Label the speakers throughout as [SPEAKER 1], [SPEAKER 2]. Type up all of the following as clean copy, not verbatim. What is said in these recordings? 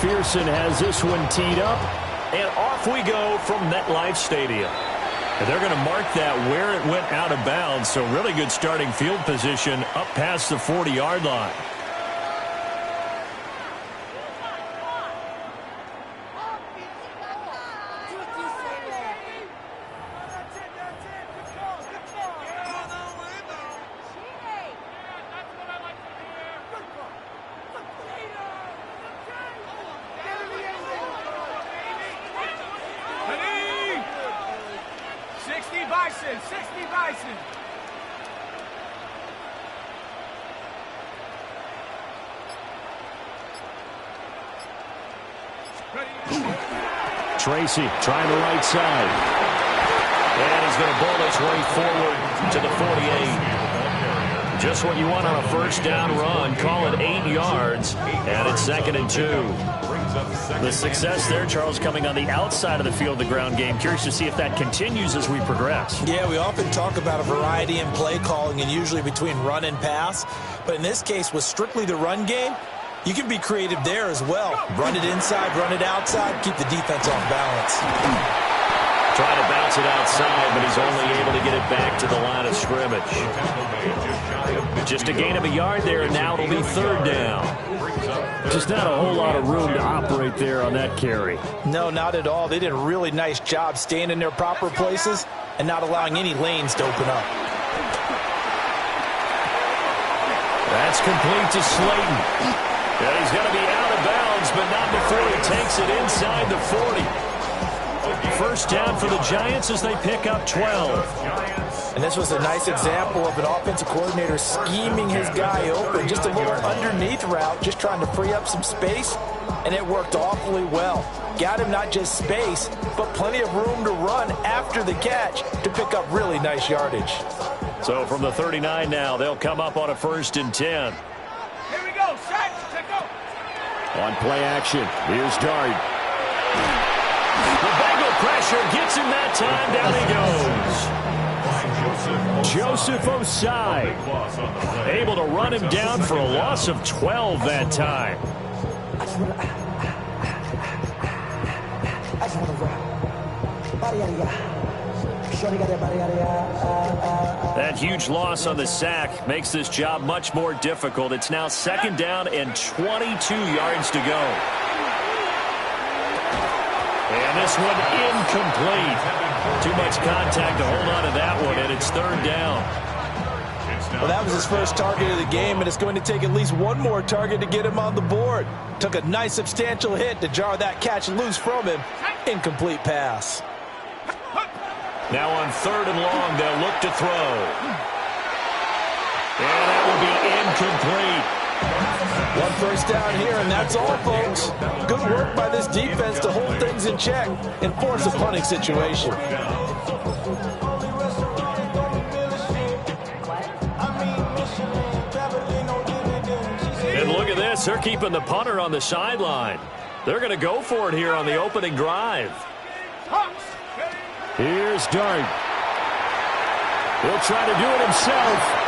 [SPEAKER 1] McPherson has this one teed up. And off we go from MetLife Stadium. And they're going to mark that where it went out of bounds. So really good starting field position up past the 40-yard line. Tracy trying the right side. And he's going to bowl his way forward to the 48. Just what you want on a first down run. Call it 8 yards. And it's 2nd and 2. The success there, Charles, coming on the outside of the field, the ground game. Curious to see if that continues as we progress.
[SPEAKER 2] Yeah, we often talk about a variety in play calling and usually between run and pass. But in this case, with strictly the run game, you can be creative there as well. Run it inside, run it outside, keep the defense off balance.
[SPEAKER 1] Trying to bounce it outside, but he's only able to get it back to the line of scrimmage. Just a gain of a yard there, and now it'll be 3rd down. Just not a whole lot of room to operate there on that carry.
[SPEAKER 2] No, not at all. They did a really nice job staying in their proper places and not allowing any lanes to open up.
[SPEAKER 1] That's complete to Slayton. And he's going to be out of bounds, but not before he takes it inside the 40. First down for the Giants as they pick up 12.
[SPEAKER 2] And this was a nice example of an offensive coordinator scheming his guy open. Just a little underneath route, just trying to free up some space, and it worked awfully well. Got him not just space, but plenty of room to run after the catch to pick up really nice yardage.
[SPEAKER 1] So from the 39 now, they'll come up on a 1st and 10.
[SPEAKER 3] Here we go, set, check go.
[SPEAKER 1] On play action, here's Dart. The Bengal pressure gets him that time. Down he goes. Joseph Osai able to run him down for a loss of 12 that time. That huge loss on the sack makes this job much more difficult. It's now 2nd down and 22 yards to go. And this one incomplete. Too much contact to hold on to that one, and it's 3rd down.
[SPEAKER 2] Well, that was his first target of the game, and it's going to take at least one more target to get him on the board. Took a nice substantial hit to jar that catch loose from him. Incomplete pass.
[SPEAKER 1] Now on 3rd and long, they'll look to throw. And that will be incomplete.
[SPEAKER 2] One first down here, and that's all, folks. Good work by this defense to hold things in check and force a punting situation.
[SPEAKER 1] And look at this. They're keeping the punter on the sideline. They're going to go for it here on the opening drive. Here's Dart. He'll try to do it himself.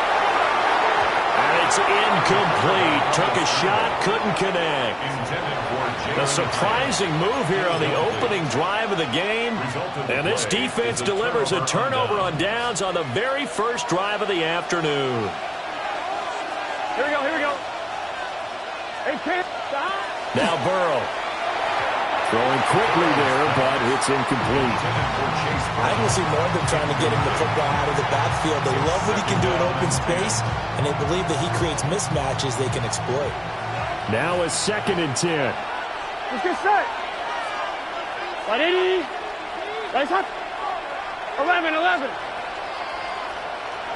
[SPEAKER 1] And it's incomplete. Took a shot, couldn't connect. A surprising move here on the opening drive of the game. And this defense delivers a turnover on downs on the very first drive of the afternoon.
[SPEAKER 3] Here we go, here we go. Hey, kid, stop.
[SPEAKER 1] Now Burrow. Throwing quickly there, but it's incomplete.
[SPEAKER 2] I can see more of them trying to get him the football out of the backfield. They love what he can do in open space, and they believe that he creates mismatches they can exploit.
[SPEAKER 1] Now a 2nd and 10.
[SPEAKER 3] Let's get set. Ready? Nice up. 11, 11.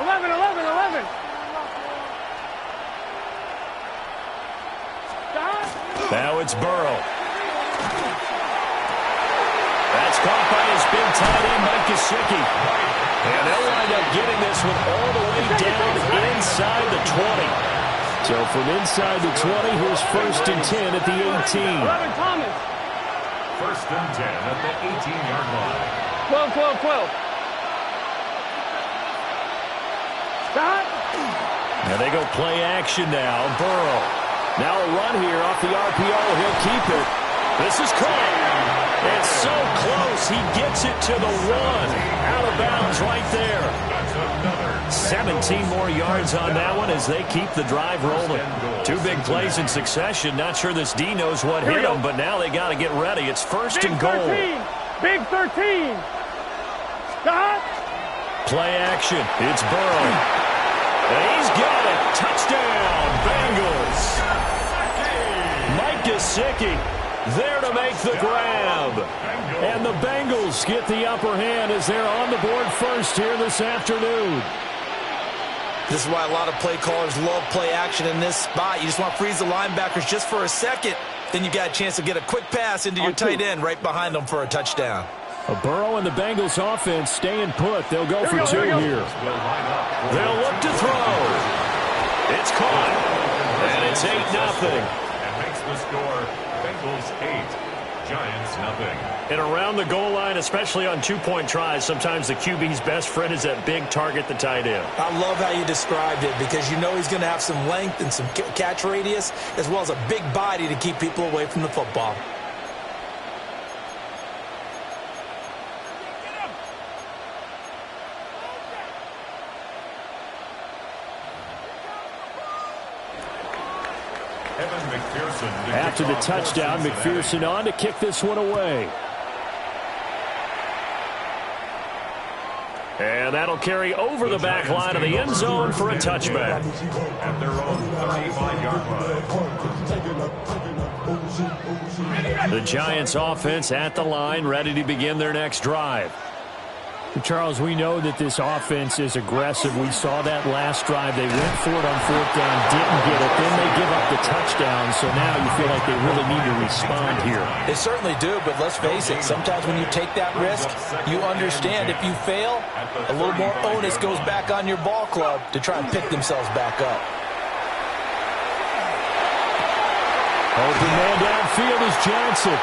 [SPEAKER 3] 11, 11, 11. Stop.
[SPEAKER 1] Now it's Burrow. That's caught by his big tight end, Mike Gesicki. And they'll wind up getting this one all the way down inside the 20. So from inside the 20, here's 1st and 10 at the 18.
[SPEAKER 3] 11, Thomas.
[SPEAKER 4] 1st and 10 at the 18-yard line.
[SPEAKER 3] 12, 12, 12. Stop.
[SPEAKER 1] Now they go play action now. Burrow. Now a run here off the RPO. He'll keep it. This is caught. It's so close. He gets it to the 1. Out of bounds right there. 17 more yards on that one as they keep the drive rolling. 2 big plays in succession. Not sure this D knows what hit him, but now they got to get ready. It's first and goal.
[SPEAKER 3] Big 13. Stop.
[SPEAKER 1] Play action. It's Burrow. And he's got it. Touchdown, Bengals. Mike Gesicki there to make the grab. And the Bengals get the upper hand as they're on the board first here this afternoon.
[SPEAKER 2] This is why a lot of play callers love play action in this spot. You just want to freeze the linebackers just for a second. Then you got a chance to get a quick pass into your tight end right behind them for a touchdown.
[SPEAKER 1] A Burrow and the Bengals offense staying put. They'll go for 2 here. They'll look to throw. It's caught. And it's 8-0.
[SPEAKER 4] And makes the score Bengals 8. Giants nothing.
[SPEAKER 1] And around the goal line, especially on 2-point tries, sometimes the QB's best friend is that big target, the tight end.
[SPEAKER 2] I love how you described it because you know he's going to have some length and some catch radius as well as a big body to keep people away from the football.
[SPEAKER 1] After the touchdown, McPherson on to kick this one away. And that'll carry over the back line of the end zone for a touchback.
[SPEAKER 4] At their own 35-yard line.
[SPEAKER 1] The Giants offense at the line, ready to begin their next drive. Charles, we know that this offense is aggressive. We saw that last drive. They went for it on 4th down, didn't get it. Then they give up the touchdown, so now you feel like they really need to respond here.
[SPEAKER 2] They certainly do, but let's face it, sometimes when you take that risk, you understand if you fail, a little more onus goes back on your ball club to try and pick themselves back up.
[SPEAKER 1] Open man downfield is Johnson.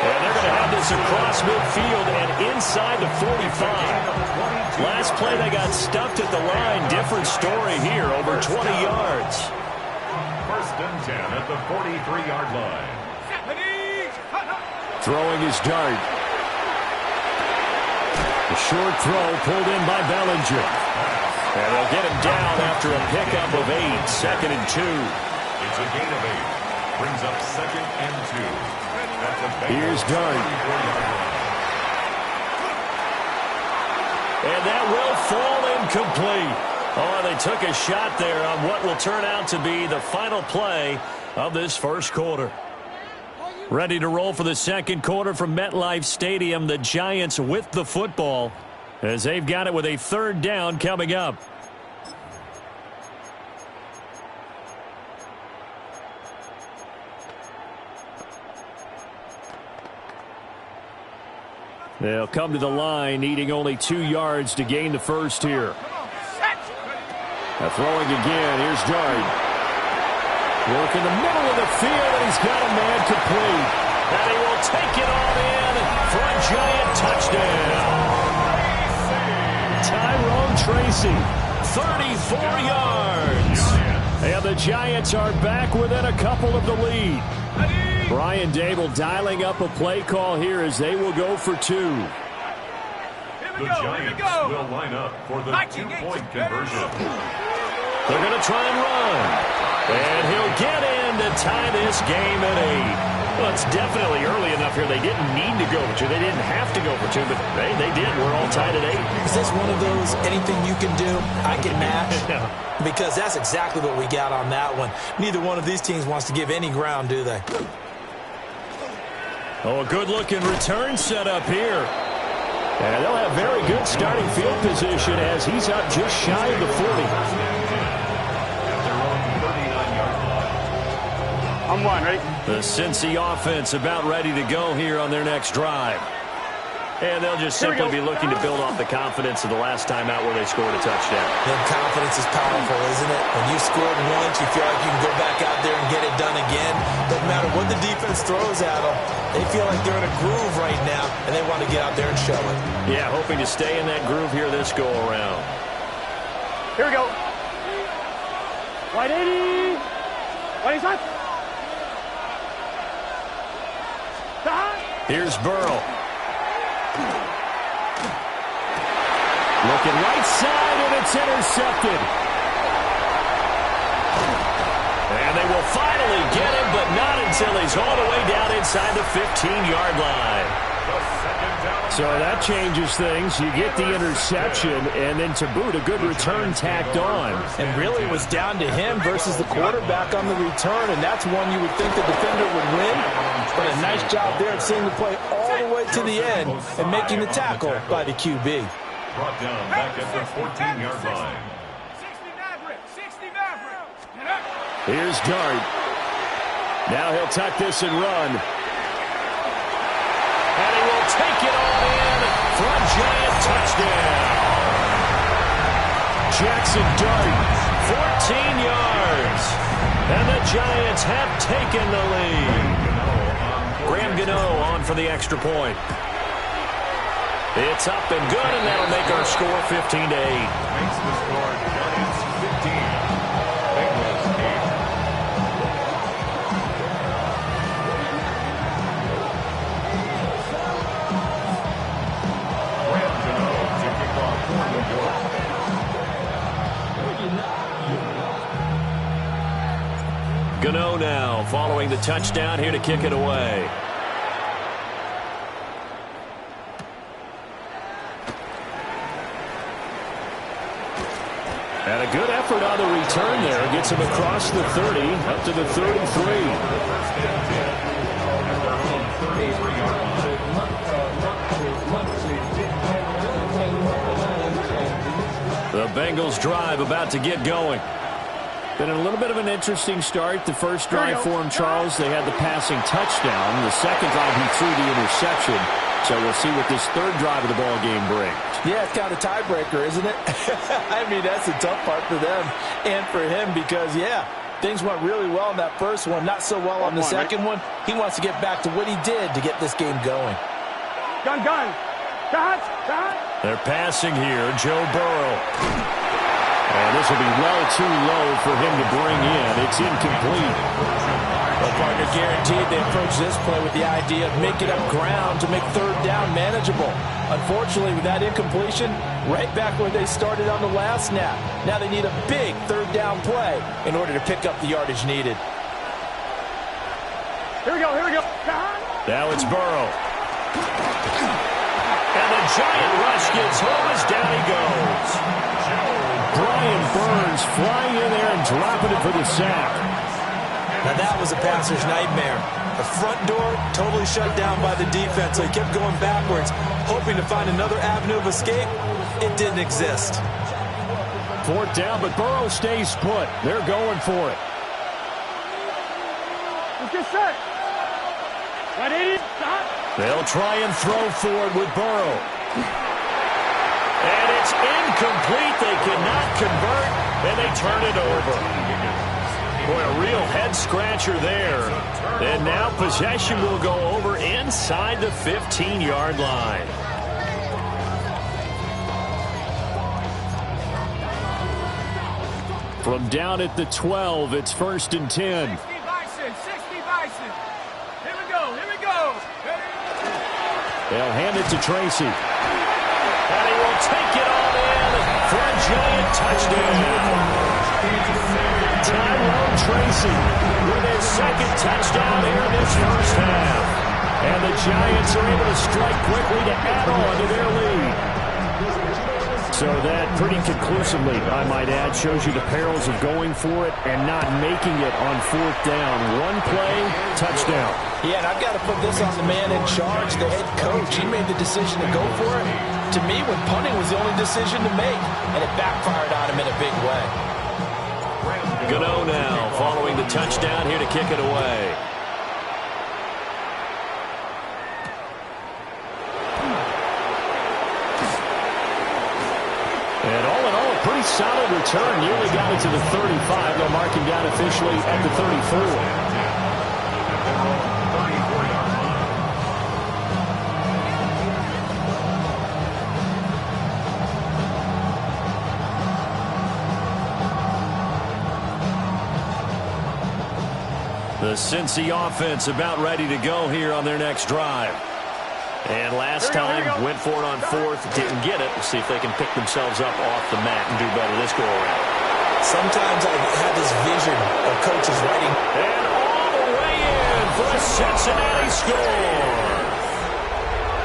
[SPEAKER 1] And they're going to have this across midfield and inside the 45. Last play, they got stuffed at the line. Different story here, over 20 yards.
[SPEAKER 4] First and 10 at the 43-yard line.
[SPEAKER 1] Throwing his dart. A short throw pulled in by Bellinger. And they'll get him down after a pickup of 8. 2nd and 2.
[SPEAKER 4] It's a gain of 8. Brings up 2nd and 2.
[SPEAKER 1] Here's Dart. And that will fall incomplete. Oh, they took a shot there on what will turn out to be the final play of this first quarter. Ready to roll for the second quarter from MetLife Stadium. The Giants with the football as they've got it with a 3rd down coming up. They'll come to the line, needing only 2 yards to gain the first here. Now throwing again. Here's Dart. Work in the middle of the field, and he's got a man complete. And he will take it all in for a Giant touchdown. Tyrone Tracy, 34 yards. And the Giants are back within a couple of the lead. Brian Dable dialing up a play call here as they will go for 2.
[SPEAKER 4] The Giants will line up for the 2-point conversion.
[SPEAKER 1] They're going to try and run. And he'll get in to tie this game at 8. Well, it's definitely early enough here. They didn't need to go for 2. They didn't have to go for 2, but they did. We're all tied at 8.
[SPEAKER 2] Is this one of those anything you can do, I can match? Because that's exactly what we got on that one. Neither one of these teams wants to give any ground, do they?
[SPEAKER 1] Oh, a good-looking return set up here. And they'll have very good starting field position as he's up just shy of the 40.
[SPEAKER 3] I'm one, ready?
[SPEAKER 1] The Cincy offense about ready to go here on their next drive. And they'll just simply be looking to build off the confidence of the last time out where they scored a touchdown.
[SPEAKER 2] Then confidence is powerful, isn't it? When you scored once, you feel like you can go back out there and get it done again. Doesn't matter what the defense throws at them. They feel like they're in a groove right now, and they want to get out there and show it.
[SPEAKER 1] Yeah, hoping to stay in that groove here this go-around.
[SPEAKER 3] Here we go. Wide 80. Wide inside.
[SPEAKER 1] Here's Burrow. Looking right side, and it's intercepted. And they will finally get him, but not until he's all the way down inside the 15-yard line. So that changes things. You get the interception, and then to boot, a good return tacked on.
[SPEAKER 2] And really it was down to him versus the quarterback on the return, and that's one you would think the defender would win. But a nice job there of seeing the play all the way to the end and making the tackle by the QB.
[SPEAKER 4] Brought down back at the 14-yard line.
[SPEAKER 1] Here's Dart. Now he'll tuck this and run. And he will take it all in for a Giant touchdown. Jackson Dart, 14 yards. And the Giants have taken the lead. Graham Gano on for the extra point. It's up and good, and that'll make our score 15-8.
[SPEAKER 4] Makes the score Giants 15. Bengals 8. Graham Gano to kick off for New York.
[SPEAKER 1] Gano now following the touchdown here to kick it away. And a good effort on the return there. Gets him across the 30, up to the 33. The Bengals drive about to get going. Been a little bit of an interesting start. The first drive for him, Charles, they had the passing touchdown. The second drive, he threw the interception. So we'll see what this third drive of the ball game brings.
[SPEAKER 2] Yeah, it's kind of a tiebreaker, isn't it? I mean, that's the tough part for them and for him because, yeah, things went really well in that first one, not so well on the second one. He wants to get back to what he did to get this game going.
[SPEAKER 3] Gun.
[SPEAKER 1] They're passing here, Joe Burrow. And this will be well too low for him to bring in. It's incomplete.
[SPEAKER 2] Well, partner, guaranteed they approach this play with the idea of making up ground to make third down manageable. Unfortunately, with that incompletion, right back where they started on the last snap. Now they need a big third down play in order to pick up the yardage needed.
[SPEAKER 3] Here we go.
[SPEAKER 1] Now it's Burrow. And the Giant rush gets home as down he goes. Brian Burns flying in there and dropping it for the sack.
[SPEAKER 2] Now that was a passer's nightmare. The front door totally shut down by the defense, so he kept going backwards, hoping to find another avenue of escape. It didn't exist.
[SPEAKER 1] Fourth down, but Burrow stays put. They're going for it.
[SPEAKER 3] Let's get set. 180. Stop.
[SPEAKER 1] They'll try and throw forward with Burrow. And it's incomplete. They cannot convert, and they turn it over. Boy, a real head-scratcher there. And now possession will go over inside the 15-yard line. From down at the 12, it's 1st and 10.
[SPEAKER 3] 60 Bison. Here we go.
[SPEAKER 1] They'll hand it to Tracy. And he will take it all in for a Giant touchdown. Tyrone Tracy with his second touchdown here in this first half. And the Giants are able to strike quickly to add on to their lead. So that pretty conclusively, I might add, shows you the perils of going for it and not making it on fourth down. One play, touchdown.
[SPEAKER 2] Yeah, and I've got to put this on the man in charge, the head coach. He made the decision to go for it. To me, when punting was the only decision to make, and it backfired on him in a big way.
[SPEAKER 1] Gano now following the touchdown here to kick it away. And all in all, a pretty solid return. Nearly got it to the 35. They'll mark him down officially at the 34. The Cincy offense about ready to go here on their next drive. And last time, went for it on fourth, didn't get it. We'll see if they can pick themselves up off the mat and do better this go-around.
[SPEAKER 2] Sometimes I have this vision of coaches writing.
[SPEAKER 1] And all the way in for a Cincinnati score.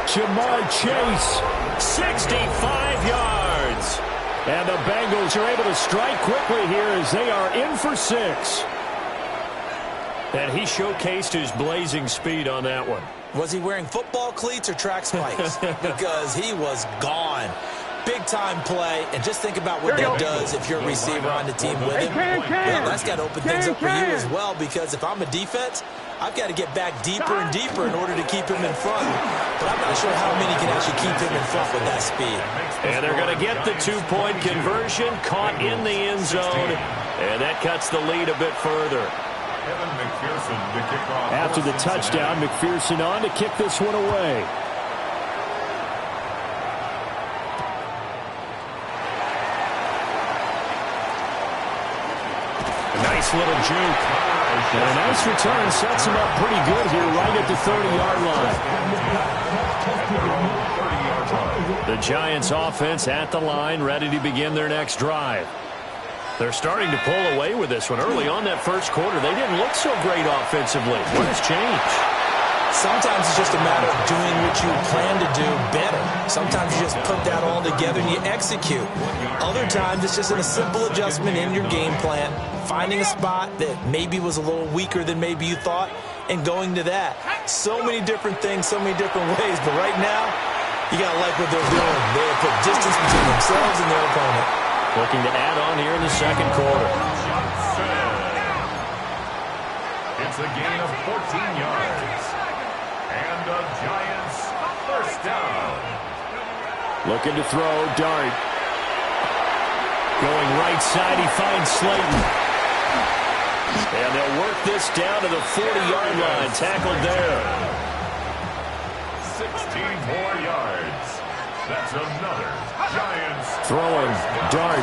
[SPEAKER 1] Jamar Chase, 65 yards. And the Bengals are able to strike quickly here as they are in for 6. And he showcased his blazing speed on that one.
[SPEAKER 2] Was he wearing football cleats or track spikes? Because he was gone. Big-time play, and just think about what that does if you're a receiver on the team with him. Well, that's got to open things up for you as well, because if I'm a defense, I've got to get back deeper and deeper in order to keep him in front. But I'm not sure how many can actually keep him in front with that speed.
[SPEAKER 1] And they're going to get the two-point conversion, caught in the end zone, and that cuts the lead a bit further. After the touchdown, McPherson on to kick this one away. A nice little juke. And a nice return sets him up pretty good here right at the 30-yard line. The Giants offense at the line, ready to begin their next drive. They're starting to pull away with this one. Early on that first quarter, they didn't look so great offensively. What has changed?
[SPEAKER 2] Sometimes it's just a matter of doing what you plan to do better. Sometimes you just put that all together and you execute. Other times it's just a simple adjustment in your game plan, finding a spot that maybe was a little weaker than maybe you thought, and going to that. So many different things, so many different ways, but right now, you got to like what they're doing. They have put distance between themselves and their opponent.
[SPEAKER 1] Looking to add on here in the second quarter.
[SPEAKER 4] It's a gain of 14 yards. And the Giants first down.
[SPEAKER 1] Looking to throw, Dart. Going right side, he finds Slayton. And they'll work this down to the 40-yard line. Tackled there.
[SPEAKER 4] 16 more yards. That's another Giants.
[SPEAKER 1] Throwing, Dart.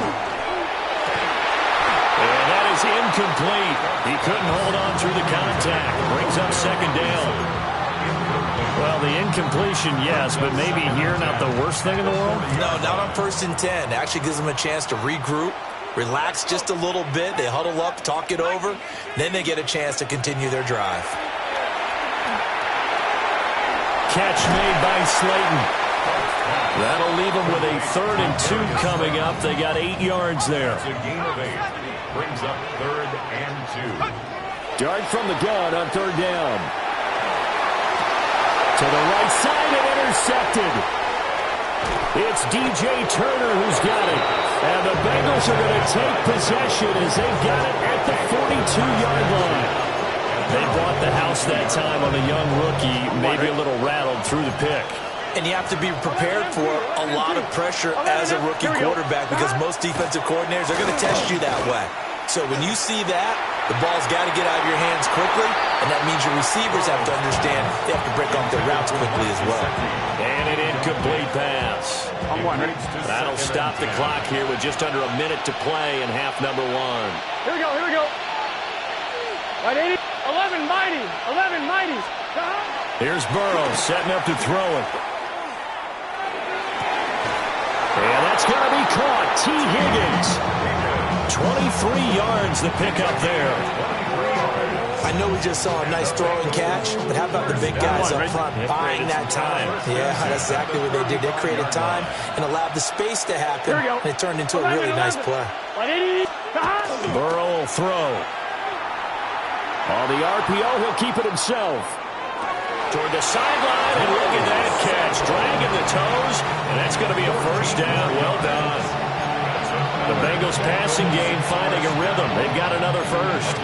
[SPEAKER 1] And that is incomplete. He couldn't hold on through the contact. Brings up second down. Well, the incompletion, yes, but maybe here not the worst thing in the world?
[SPEAKER 2] No, not on 1st and 10. Actually gives them a chance to regroup, relax just a little bit. They huddle up, talk it over. Then they get a chance to continue their drive.
[SPEAKER 1] Catch made by Slayton. That'll leave them with a 3rd and 2 coming up. They got 8 yards there.
[SPEAKER 4] It's a gain of 8. Brings up 3rd and 2.
[SPEAKER 1] Dart from the gun on 3rd down. To the right side and intercepted. It's DJ Turner who's got it. And the Bengals are going to take possession as they've got it at the 42-yard line. They bought the house that time on a young rookie, maybe a little rattled through the pick.
[SPEAKER 2] And you have to be prepared for a lot of pressure as a rookie quarterback, because most defensive coordinators are going to test you that way. So when you see that, the ball's got to get out of your hands quickly, and that means your receivers have to understand they have to break off their routes quickly as well.
[SPEAKER 1] And an incomplete pass. That'll stop the clock here with just under a minute to play in half number 1.
[SPEAKER 3] Here we go, here we go. Right, 80. 11 mighty, 11 mighty.
[SPEAKER 1] Here's Burrow setting up to throw it. And that's going to be caught. T. Higgins. 23 yards the pickup there.
[SPEAKER 2] I know we just saw a nice throwing catch, but how about the big guys up front buying that time? Yeah, that's exactly what they did. They created time and allowed the space to happen, and it turned into a really nice play.
[SPEAKER 1] Burrow will throw. On the RPO, he'll keep it himself. Toward the sideline, and look at that catch. Dragging the toes, and that's going to be a first down. Well done. The Bengals passing game finding a rhythm. They've got another first.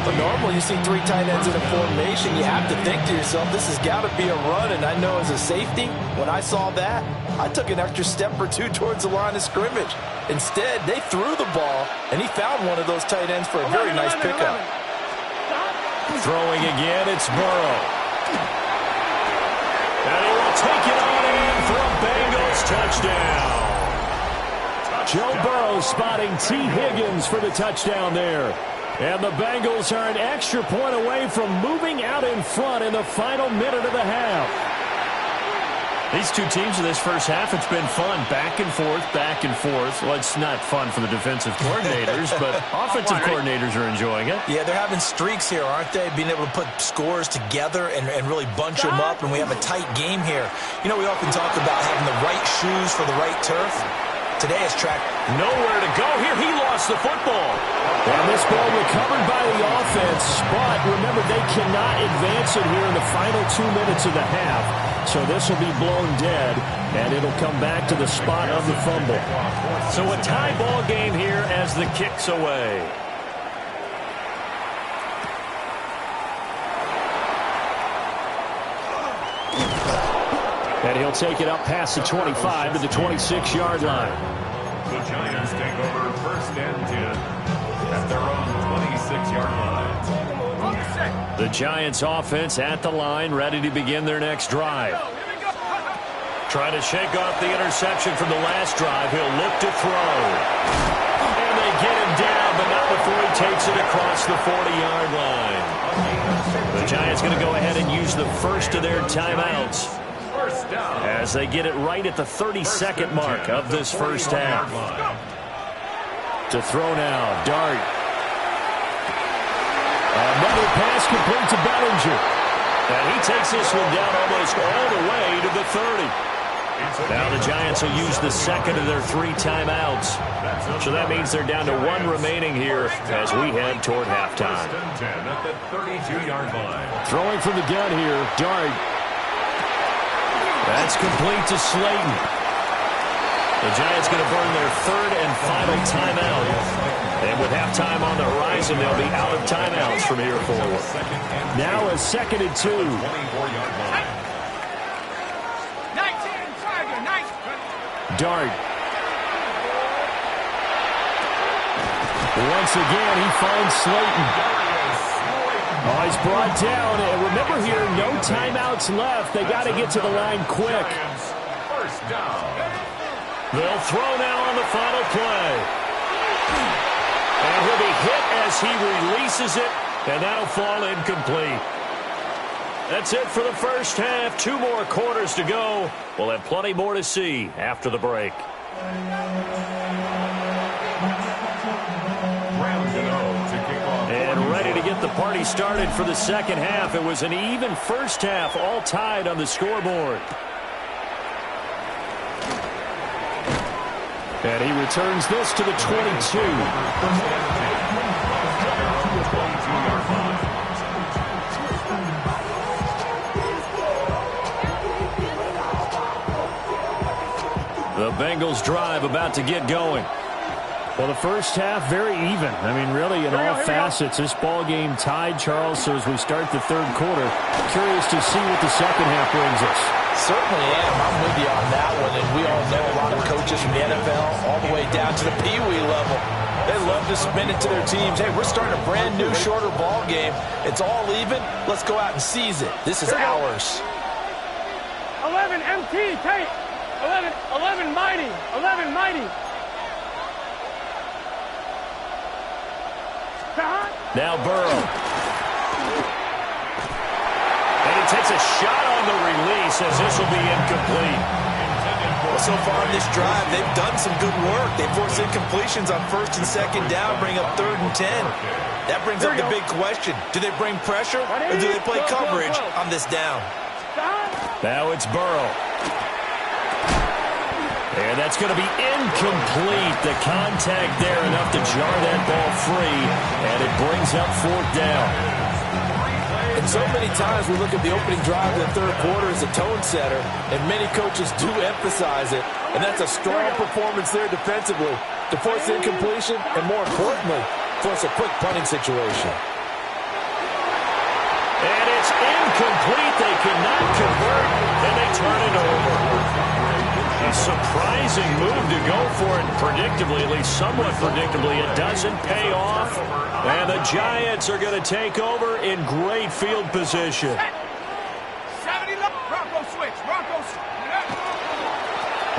[SPEAKER 2] But normally you see 3 tight ends in a formation. You have to think to yourself, this has got to be a run. And I know as a safety, when I saw that, I took an extra step or 2 towards the line of scrimmage. Instead, they threw the ball, and he found one of those tight ends for a very nice pickup.
[SPEAKER 1] Throwing again, it's Burrow. And he will take it on in for a Bengals touchdown. Joe Burrow spotting T. Higgins for the touchdown there. And the Bengals are an extra point away from moving out in front in the final minute of the half. These two teams in this first half, it's been fun. Back and forth, back and forth. Well, it's not fun for the defensive coordinators, but offensive coordinators are enjoying it.
[SPEAKER 2] Yeah, they're having streaks here, aren't they? Being able to put scores together and really bunch them up, and we have a tight game here. You know, we often talk about having the right shoes for the right turf. Today is track.
[SPEAKER 1] Nowhere to go here. He lost the football.
[SPEAKER 5] And this ball recovered by the offense, but remember, they cannot advance it here in the final 2 minutes of the half. So this will be blown dead, and it'll come back to the spot of the fumble.
[SPEAKER 1] So a tie ball game here as the kick's away.
[SPEAKER 5] And he'll take it up past the 25 to the 26-yard line.
[SPEAKER 4] The Giants take over first and 10 at their own 26-yard line.
[SPEAKER 1] The Giants offense at the line, ready to begin their next drive. Trying to shake off the interception from the last drive. He'll look to throw. And they get him down, but not before he takes it across the 40-yard line. The Giants going to go ahead and use the first of their timeouts as they get it right at the 32nd mark of this first half.
[SPEAKER 5] To throw now, Dart. Another pass complete to Bellinger.
[SPEAKER 1] And he takes this one down almost all the way to the 30. Now the Giants will use the second of their 3 timeouts. So that means they're down to 1 remaining here as we head toward halftime.
[SPEAKER 4] At the 32-yard line.
[SPEAKER 5] Throwing from the gun here, Dart.
[SPEAKER 1] That's complete to Slayton. The Giants going to burn their 3rd and final timeout. And with halftime on the horizon, they'll be out of timeouts from here forward.
[SPEAKER 5] Now a 2nd and 2.
[SPEAKER 4] 24-yard line.
[SPEAKER 5] Dart. Once again, he finds Slayton. Oh, he's brought down. And remember here, no timeouts left. They got to get to the line quick.
[SPEAKER 4] First down.
[SPEAKER 1] They'll throw now on the final play. And he'll be hit as he releases it, and that'll fall incomplete. That's it for the first half. 2 more quarters to go. We'll have plenty more to see after the break. And ready to get the party started for the second half. It was an even first half, all tied on the scoreboard.
[SPEAKER 5] And he returns this to the 22.
[SPEAKER 1] The Bengals drive about to get going.
[SPEAKER 5] Well, the first half, very even. I mean, really, in all facets, this ball game tied, Charles. So as we start the 3rd quarter, curious to see what the second half brings us.
[SPEAKER 2] Certainly am. I'm with you on that one. And we all know a lot of coaches from the NFL all the way down to the Pee-wee level. They love to spin it to their teams. Hey, we're starting a brand new, shorter ball game. It's all even. Let's go out and seize it. This is ours.
[SPEAKER 3] 11 MT, tight. 11 mighty. 11 mighty.
[SPEAKER 1] Now Burrow. And he takes a shot on the release as this will be incomplete.
[SPEAKER 2] Well, so far in this drive, they've done some good work. They force incompletions on 1st and 2nd down, bring up 3rd and 10. That brings up the big question. Do they bring pressure or do they play coverage on this down?
[SPEAKER 1] Now it's Burrow. And that's going to be incomplete. The contact there enough to jar that ball free, and it brings up 4th down.
[SPEAKER 2] And so many times we look at the opening drive of the 3rd quarter as a tone setter, and many coaches do emphasize it, and that's a strong performance there defensively to force incompletion and, more importantly, force a quick punting situation.
[SPEAKER 1] And it's incomplete. They cannot convert, and they turn it over. A surprising move to go for it predictably, at least somewhat predictably. It doesn't pay off, and the Giants are going to take over in great field position.
[SPEAKER 3] 70 Bronco switch. Bronco switch.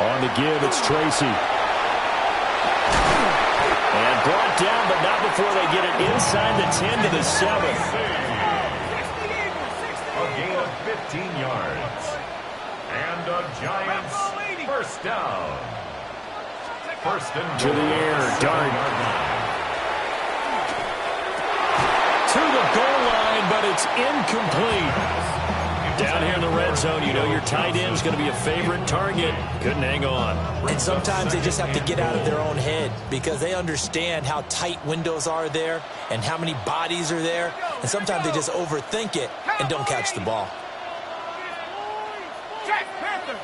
[SPEAKER 5] On the give, it's Tracy.
[SPEAKER 1] And brought down, but not before they get it inside the 10 to the 7.
[SPEAKER 4] A gain of 15 yards. And And the Giants, first down. First and
[SPEAKER 5] to the air, Dart.
[SPEAKER 1] To the goal line, but it's incomplete. Down here in the red zone, you know your tight end's going to be a favorite target. Couldn't hang on.
[SPEAKER 2] And sometimes they just have to get out of their own head because they understand how tight windows are there and how many bodies are there. And sometimes they just overthink it and don't catch the ball.
[SPEAKER 3] Jack Panther.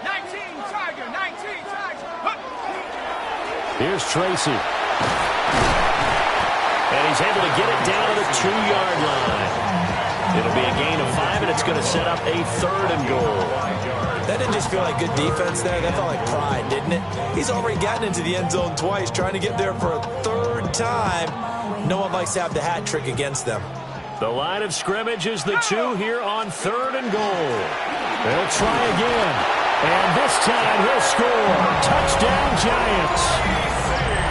[SPEAKER 3] 19 Tiger, 19 Tiger.
[SPEAKER 5] Here's Tracy.
[SPEAKER 1] And he's able to get it down to the 2-yard line. It'll be a gain of 5, and it's going to set up a 3rd and goal.
[SPEAKER 2] That didn't just feel like good defense there. That felt like pride, didn't it? He's already gotten into the end zone twice, trying to get there for a 3rd time. No one likes to have the hat trick against them.
[SPEAKER 1] The line of scrimmage is the 2 here on 3rd and goal. They'll try again.
[SPEAKER 5] And this time he'll score. Touchdown, Giants.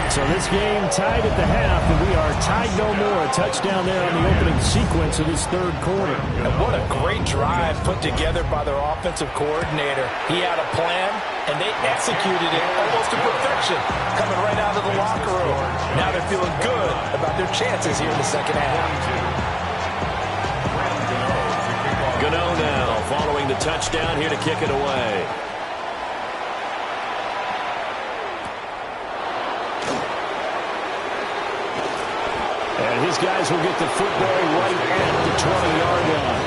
[SPEAKER 5] So this game tied at the half, and we are tied no more. A touchdown there on the opening sequence of this 3rd quarter.
[SPEAKER 2] And what a great drive put together by their offensive coordinator. He had a plan, and they executed it almost to perfection, coming right out of the locker room. Now they're feeling good about their chances here in the second half.
[SPEAKER 1] Gano now following the touchdown here to kick it away.
[SPEAKER 5] And his guys will get the football right at the 20-yard line.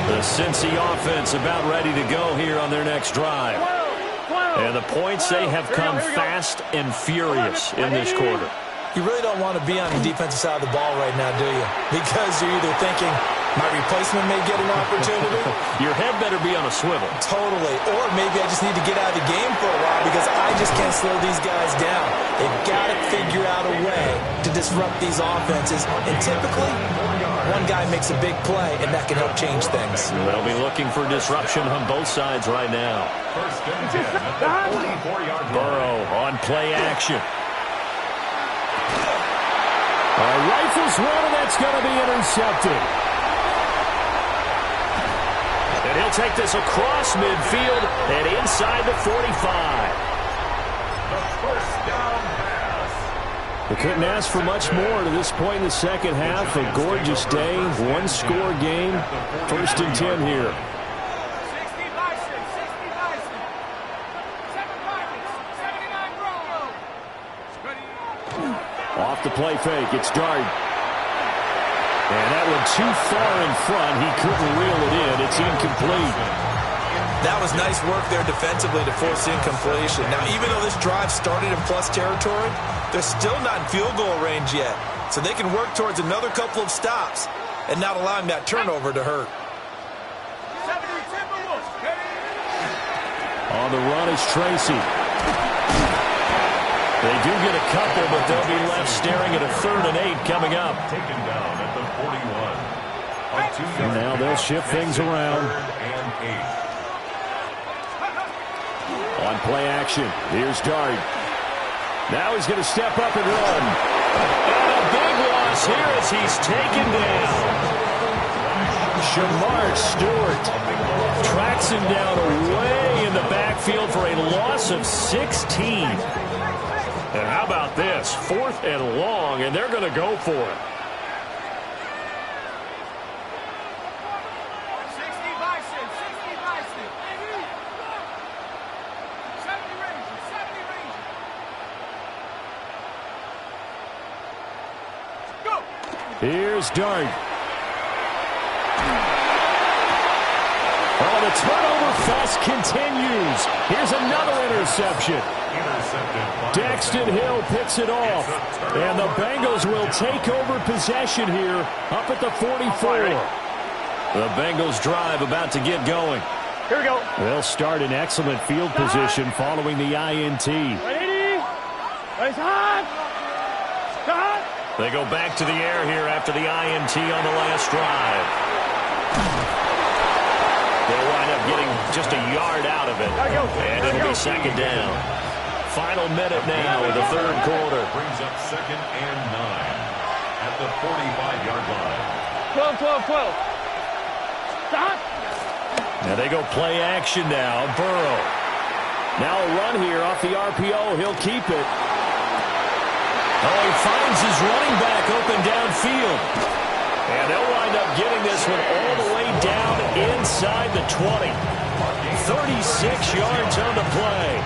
[SPEAKER 1] The Cincy offense about ready to go here on their next drive. And the points, they have come fast and furious in this quarter.
[SPEAKER 2] You really don't want to be on the defensive side of the ball right now, do you? Because you're either thinking, my replacement may get an opportunity.
[SPEAKER 1] Your head better be on a swivel.
[SPEAKER 2] Totally. Or maybe I just need to get out of the game for a while because I just can't slow these guys down. They've got to figure out a way to disrupt these offenses. And typically, one guy makes a big play, and that can help change things.
[SPEAKER 1] They'll be looking for disruption on both sides right now.
[SPEAKER 4] First and 10 at the 44-yard line.
[SPEAKER 1] Burrow on play action.
[SPEAKER 5] Rifles one, and that's going to be intercepted.
[SPEAKER 1] And he'll take this across midfield and inside the 45.
[SPEAKER 4] The first down pass.
[SPEAKER 5] We couldn't ask for much more to this point in the second half. A gorgeous day, one-score game. First and 10 here.
[SPEAKER 3] 60 Bison, 60 Bison. 7 Vikings, 79 Broncos.
[SPEAKER 5] Off the play fake, it's Dart. And that one too far in front. He couldn't reel it in. It's incomplete.
[SPEAKER 2] That was nice work there defensively to force incompletion. Now, even though this drive started in plus territory, they're still not in field goal range yet. So they can work towards another couple of stops and not allowing that turnover to hurt.
[SPEAKER 3] 70 Timberwolves.
[SPEAKER 5] On the run is Tracy.
[SPEAKER 1] They do get a couple, but they'll be left staring at a 3rd and 8 coming up.
[SPEAKER 4] Taken down at the 41.
[SPEAKER 5] And now they'll shift things around.
[SPEAKER 4] 3rd and 8.
[SPEAKER 5] On play action, here's Dart. Now he's going to step up and run.
[SPEAKER 1] And a big loss here as he's taken down.
[SPEAKER 5] Shamar Stewart tracks him down away in the backfield for a loss of 16.
[SPEAKER 1] And how about this? 4th and long, and they're going to go for it.
[SPEAKER 3] 60 Bison, 60 Bison. 70 Rangers, 70 Rangers. Go!
[SPEAKER 5] Here's Dart. Oh, the turnover fest continues. Here's another interception. Daxton Hill picks it off. And the Bengals will take over possession here up at the 44.
[SPEAKER 1] The Bengals drive about to get going.
[SPEAKER 3] Here we go.
[SPEAKER 5] They'll start in excellent field position following the INT.
[SPEAKER 3] Ready? Race hot. Hot.
[SPEAKER 1] They go back to the air here after the INT on the last drive. They'll wind up getting just a yard out of it. And it'll be 2nd down. Final minute now of the 3rd quarter.
[SPEAKER 4] Brings up 2nd and 9 at the 45-yard line.
[SPEAKER 3] 12, 12, 12. Stop.
[SPEAKER 5] Now they go play action now. Burrow. Now a run here off the RPO. He'll keep it. Oh, he finds his running back open downfield. And they'll wind up getting this one all the way down inside the 20. 36 yards on the play.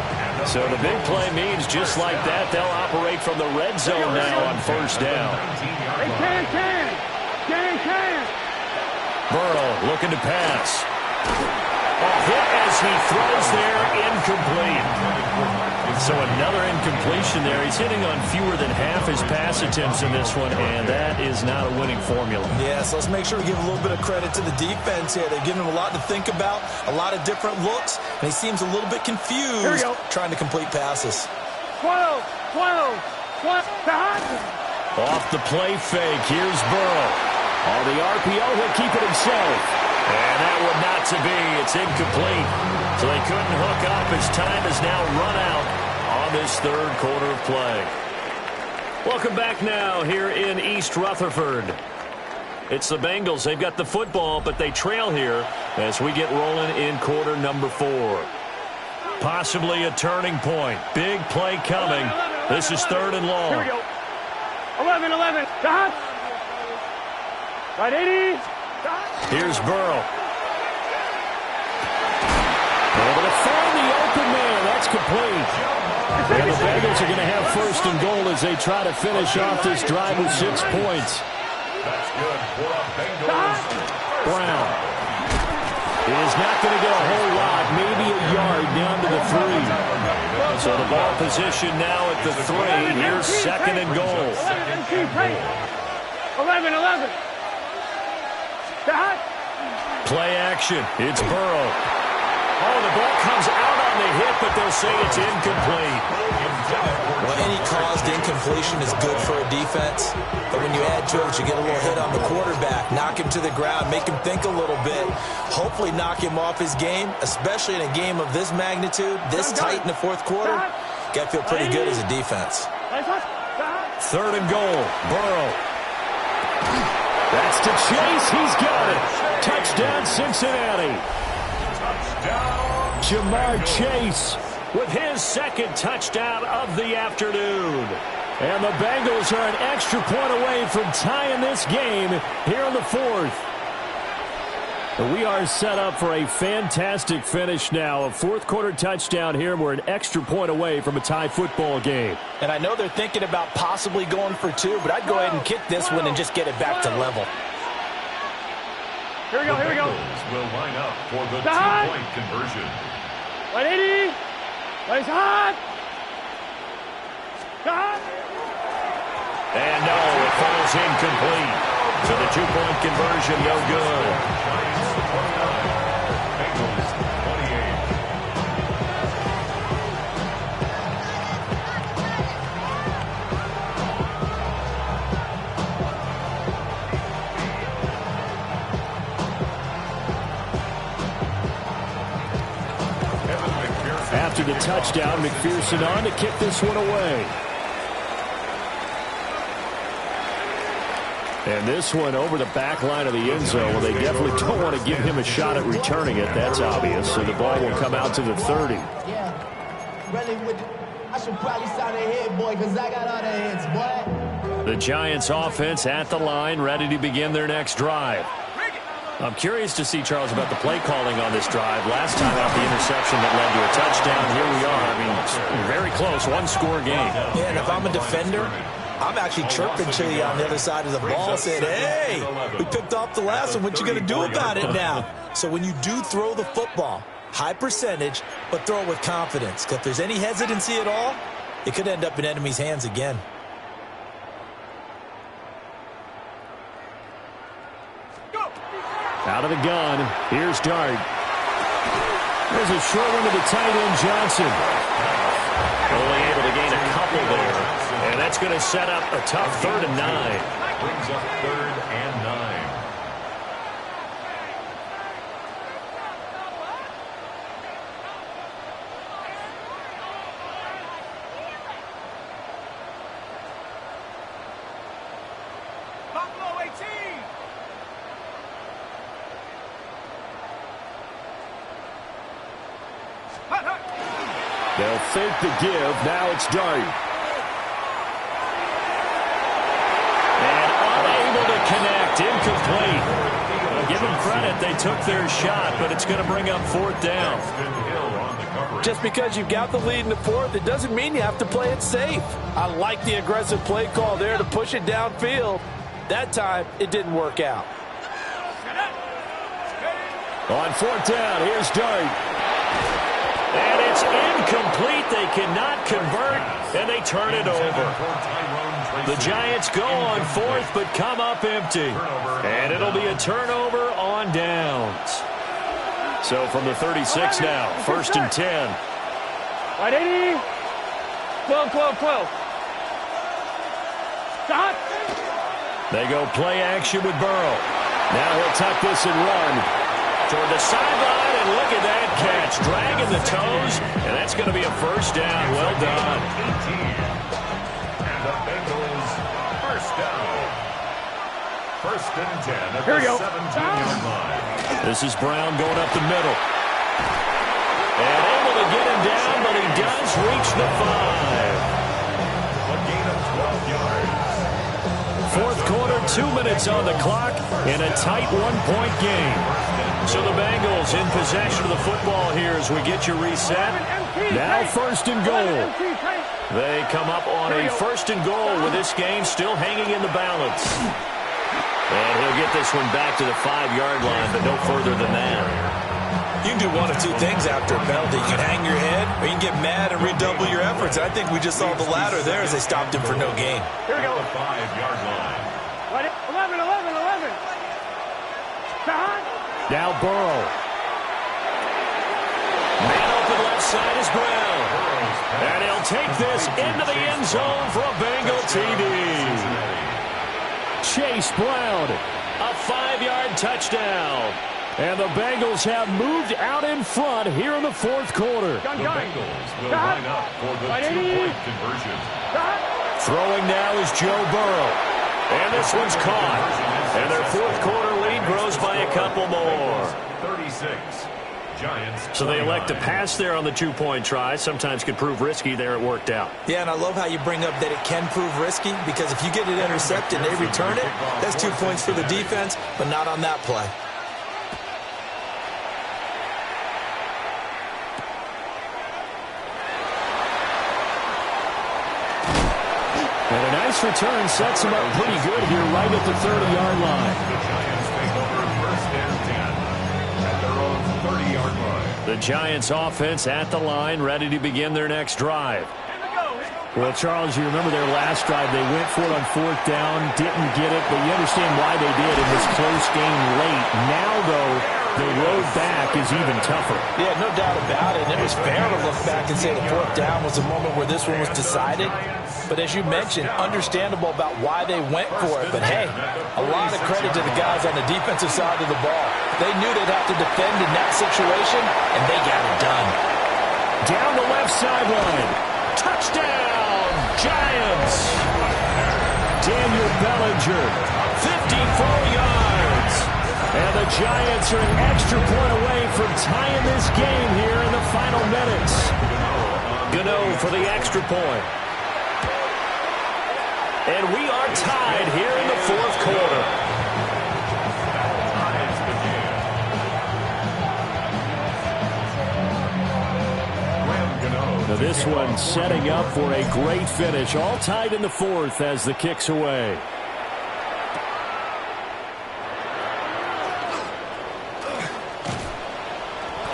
[SPEAKER 5] So the big play means just like that, they'll operate from the red zone now on first down.
[SPEAKER 3] Hey, can.
[SPEAKER 5] Burrow looking to pass. A hit as he throws there, incomplete. So another incompletion there. He's hitting on fewer than half his pass attempts in this one, and that is not a winning formula.
[SPEAKER 2] Yes, let's make sure we give a little bit of credit to the defense here. They're giving him a lot to think about, a lot of different looks, and he seems a little bit confused trying to complete passes.
[SPEAKER 3] 12, 12, 12.
[SPEAKER 5] Off the play fake, here's Burrow. On the RPO, he'll keep it himself. And that one not to be. It's incomplete. So they couldn't hook up as time has now run out on this third quarter of play. Welcome back now here in East Rutherford. It's the Bengals. They've got the football, but they trail here as we get rolling in quarter number 4. Possibly a turning point. Big play coming. This is third and long.
[SPEAKER 3] Here we go. 11, 11. Stop. Right, 80.
[SPEAKER 5] Here's Burrow. Able to find the open man. That's complete. And the Bengals are going to have first and goal as they try to finish off this drive with 6 points.
[SPEAKER 4] That's good for a Bengals.
[SPEAKER 5] Brown. It is not going to get a whole lot, maybe a yard down to the 3. So the ball position now at the 3. Here's second and goal.
[SPEAKER 3] 11, 11.
[SPEAKER 5] Play action. It's Burrow. Oh, the ball comes out on the hit, but they'll say it's incomplete.
[SPEAKER 2] Well, any caused incompletion is good for a defense. But when you add to it, you get a little hit on the quarterback, knock him to the ground, make him think a little bit, hopefully knock him off his game, especially in a game of this magnitude, this tight in the fourth quarter. Got to feel pretty good as a defense.
[SPEAKER 5] Third and goal. Burrow. That's to Chase. He's got it. Touchdown, Cincinnati. Jamar Chase with his second touchdown of the afternoon. And the Bengals are an extra point away from tying this game here in the fourth. We are set up for a fantastic finish now. A fourth quarter touchdown here. We're an extra point away from a tie football game.
[SPEAKER 2] And I know they're thinking about possibly going for 2, but I'd go ahead and kick this one and just get it back to level.
[SPEAKER 3] Here we go, here we go.
[SPEAKER 4] Bengals will line up for the 2-point conversion.
[SPEAKER 3] 180. Place hot.
[SPEAKER 5] And no, it falls incomplete. So the 2-point conversion, no good.
[SPEAKER 4] Bengals 28.
[SPEAKER 5] After the touchdown, McPherson on to kick this one away. And this one over the back line of the end zone. Well, they definitely don't want to give him a shot at returning it. That's obvious. So the ball will come out to the 30.
[SPEAKER 6] Yeah. Really I should probably sign a hit, boy, because I got all the hits, boy.
[SPEAKER 5] The Giants offense at the line, ready to begin their next drive. I'm curious to see, Charles, about the play calling on this drive. Last time out, the interception that led to a touchdown. Here we are. I mean, very close, one-score game.
[SPEAKER 2] Yeah, and if I'm a defender, I'm actually chirping to you on the other side of the ball, saying, hey, we picked off the last one. What you going to do about it now? So when you do throw the football, high percentage, but throw it with confidence. Because if there's any hesitancy at all, it could end up in enemy's hands again.
[SPEAKER 5] Out of the gun. Here's Dart. There's a short one to the tight end, Johnson. Only able to gain a couple there. And that's going to set up a tough 3rd and 9.
[SPEAKER 4] Brings up 3rd and 9.
[SPEAKER 3] Buffalo 18.
[SPEAKER 5] They'll fake the give. Now it's Dart.
[SPEAKER 1] And unable to connect. Incomplete. Well, give them credit. They took their shot, but it's going to bring up fourth down.
[SPEAKER 2] Just because you've got the lead in the fourth, it doesn't mean you have to play it safe. I like the aggressive play call there to push it downfield. That time, it didn't work out.
[SPEAKER 5] On fourth down, here's Dart.
[SPEAKER 1] And it's incomplete. They cannot convert, and they turn it over. The Giants go on fourth, but come up empty. And it'll be a turnover on downs. So from the 36 now, first and 10.
[SPEAKER 3] Right, 80. 12. Stop.
[SPEAKER 1] They go play action with Burrow. Now he'll tuck this and run toward the sideline, and look at that catch. Dragging the toes, and that's going to be a first down. Well done.
[SPEAKER 4] 18. And the Bengals first down. First and 10 at
[SPEAKER 3] Here we
[SPEAKER 4] the
[SPEAKER 3] go.
[SPEAKER 4] 17-yard line.
[SPEAKER 1] This is Brown going up the middle. And able to get him down, but he does reach the 5.
[SPEAKER 4] A gain of 12 yards.
[SPEAKER 1] Fourth quarter, 2 minutes on the clock in a tight one-point game. So the Bengals in possession of the football here as we get you reset. Now first and goal. They come up on a first and goal with this game still hanging in the balance. And he'll get this one back to the 5-yard line, but no further than that.
[SPEAKER 2] You can do one of two things after a penalty. You can hang your head, or you can get mad and redouble your efforts. I think we just saw the latter there as they stopped him for no gain.
[SPEAKER 3] Here we go.
[SPEAKER 4] The 5-yard line.
[SPEAKER 3] Right, 11. Stop.
[SPEAKER 5] Now Burrow.
[SPEAKER 1] Man open left side is Brown. And he'll take this into the end zone for a Bengal TD.
[SPEAKER 5] Chase Brown.
[SPEAKER 1] A 5-yard touchdown.
[SPEAKER 5] And the Bengals have moved out in front here in the fourth quarter.
[SPEAKER 4] The Bengals will line up for the two-point conversion.
[SPEAKER 1] Throwing now is Joe Burrow. And this one's caught. And their fourth quarter lead grows by a couple more.
[SPEAKER 4] 36. Giants.
[SPEAKER 1] So they elect to pass there on the two-point try. Sometimes could prove risky. There it worked out.
[SPEAKER 2] Yeah, and I love how you bring up that it can prove risky, because if you get it intercepted and they return it, that's 2 points for the defense, but not on that play.
[SPEAKER 5] And a nice return sets him up pretty good here right at the 30-yard line.
[SPEAKER 4] The Giants take over first and 10 at their own 30-yard line.
[SPEAKER 1] The Giants offense at the line, ready to begin their next drive.
[SPEAKER 5] Well, Charles, you remember their last drive. They went for it on fourth down, didn't get it, but you understand why they did in this close game late. Now, though, the road back is even tougher.
[SPEAKER 2] Yeah, no doubt about it. And it was fair to look back and say the fourth down was the moment where this one was decided. But as you mentioned, understandable about why they went for it. But, hey, a lot of credit to the guys on the defensive side of the ball. They knew they'd have to defend in that situation, and they got it done.
[SPEAKER 5] Down the left sideline.
[SPEAKER 1] Touchdown, Giants!
[SPEAKER 5] Daniel Bellinger,
[SPEAKER 1] 54 yards.
[SPEAKER 5] and the Giants are an extra point away from tying this game here in the final minutes.
[SPEAKER 1] Gano for the extra point. And we are tied here in the fourth quarter.
[SPEAKER 5] Now this one setting up for a great finish. All tied in the fourth as the kick's away.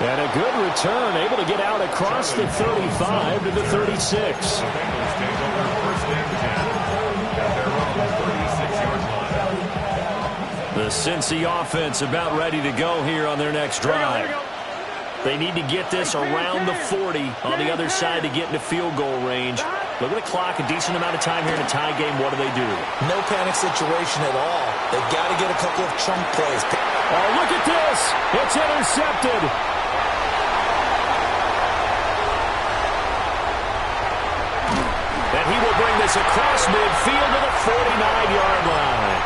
[SPEAKER 5] And a good return, able to get out across the 35 to the 36.
[SPEAKER 1] The Cincy offense about ready to go here on their next drive. They need to get this around the 40 on the other side to get into field goal range. Look at the clock, a decent amount of time here in a tie game. What do?
[SPEAKER 2] No panic situation at all. They've got to get a couple of chunk plays.
[SPEAKER 5] Oh, look at this. It's intercepted.
[SPEAKER 1] And he will bring this across midfield to the 49-yard line.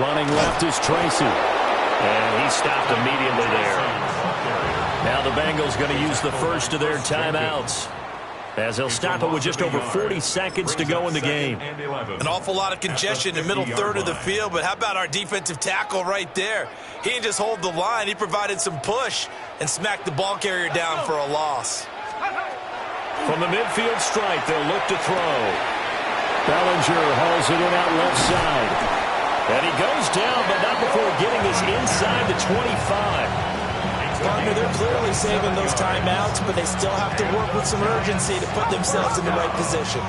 [SPEAKER 5] Running left is Tracy.
[SPEAKER 1] And he stopped immediately there. Now the Bengals going to use the first of their timeouts, as they'll stop it with just over 40 seconds to go in the game.
[SPEAKER 2] An awful lot of congestion in the middle third of the field, but how about our defensive tackle right there? He didn't just hold the line, he provided some push and smacked the ball carrier down for a loss.
[SPEAKER 1] From the midfield stripe, they'll look to throw.
[SPEAKER 5] Bellinger hauls it in out left side.
[SPEAKER 1] And he goes down, but not before getting this inside the 25.
[SPEAKER 2] Partner, they're clearly saving those timeouts, but they still have to work with some urgency to put themselves in the right position.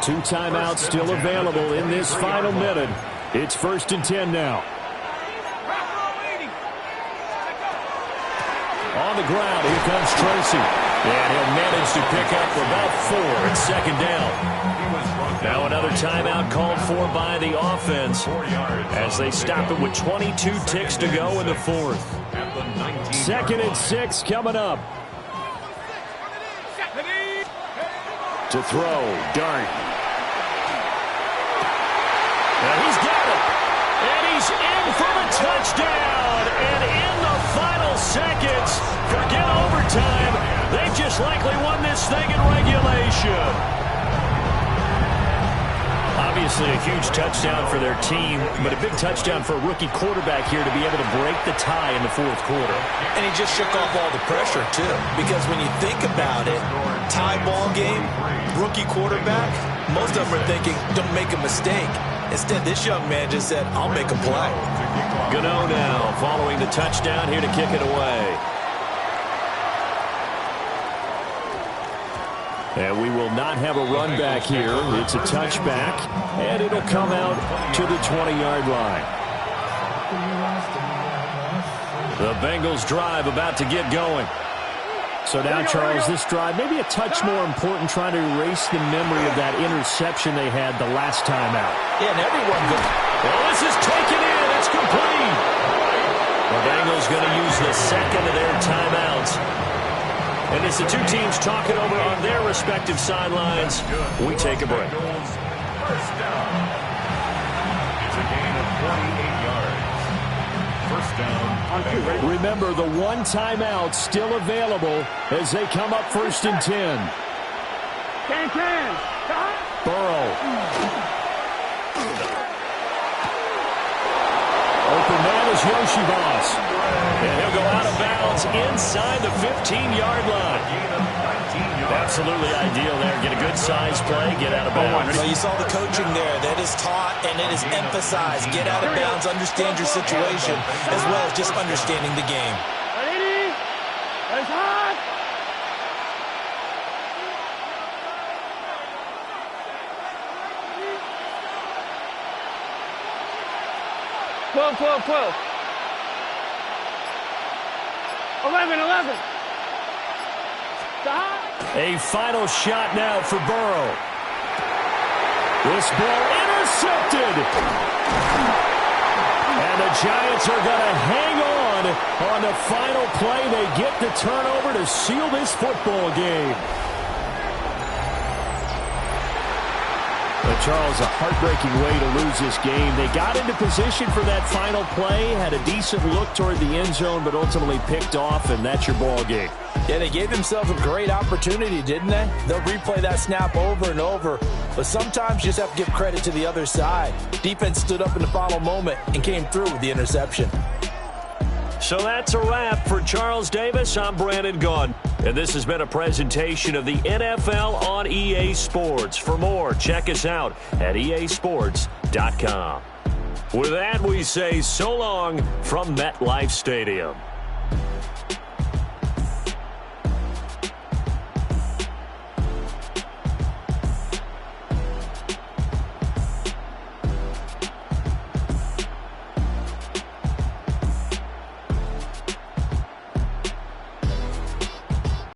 [SPEAKER 5] 2 timeouts still available in this final minute. It's 1st and 10 now. On the ground, here comes Tracy.
[SPEAKER 1] And he'll manage to pick up about 4 and 2nd down. Now another timeout called for by the offense as they stop it with 22 ticks to go in the 4th.
[SPEAKER 5] 2nd and 6 coming up. To throw, Dart.
[SPEAKER 1] Now he's got it. And he's in for the touchdown. And in the final seconds, forget overtime, they've just likely won this thing in regulation. Obviously a huge touchdown for their team, but a big touchdown for a rookie quarterback here to be able to break the tie in the 4th quarter.
[SPEAKER 2] And he just shook off all the pressure, too. Because when you think about it, tie ball game, rookie quarterback, most of them are thinking, don't make a mistake. Instead, this young man just said, I'll make a play.
[SPEAKER 1] Gano now following the touchdown here to kick it away.
[SPEAKER 5] And we will not have a run back here. It's a touchback, and it'll come out to the 20-yard line.
[SPEAKER 1] The Bengals drive about to get going.
[SPEAKER 5] So now, Charles, this drive maybe a touch more important, trying to erase the memory of that interception they had the last time out.
[SPEAKER 2] Yeah, and everyone goes.
[SPEAKER 1] Well, this is taken in. It's complete. The Bengals going to use the 2nd of their timeouts. And as the 2 teams talk it over on their respective sidelines, we take a break.
[SPEAKER 4] First down. It's a gain of 48 yards. First down.
[SPEAKER 5] Remember, the 1 timeout still available as they come up 1st and 10. Burrow. Open man is Yoshibas.
[SPEAKER 1] And he'll go out of bounds inside the 15-yard line. Absolutely ideal there. Get a good size play, get out of bounds.
[SPEAKER 2] Well, you saw the coaching there. That is taught and it is emphasized. Get out of bounds, understand your situation, as well as just understanding the game.
[SPEAKER 3] It's hot. 12. 11. Stop.
[SPEAKER 5] A final shot now for Burrow. This ball intercepted. And the Giants are going to hang on the final play. They get the turnover to seal this football game. But Charles, a heartbreaking way to lose this game. They got into position for that final play, had a decent look toward the end zone, but ultimately picked off, and that's your ball game.
[SPEAKER 2] Yeah, they gave themselves a great opportunity, didn't they? They'll replay that snap over and over, but sometimes you just have to give credit to the other side. Defense stood up in the final moment and came through with the interception.
[SPEAKER 1] So that's a wrap for Charles Davis. I'm Brandon Gaudin. And this has been a presentation of the NFL on EA Sports. For more, check us out at easports.com. With that, we say so long from MetLife Stadium.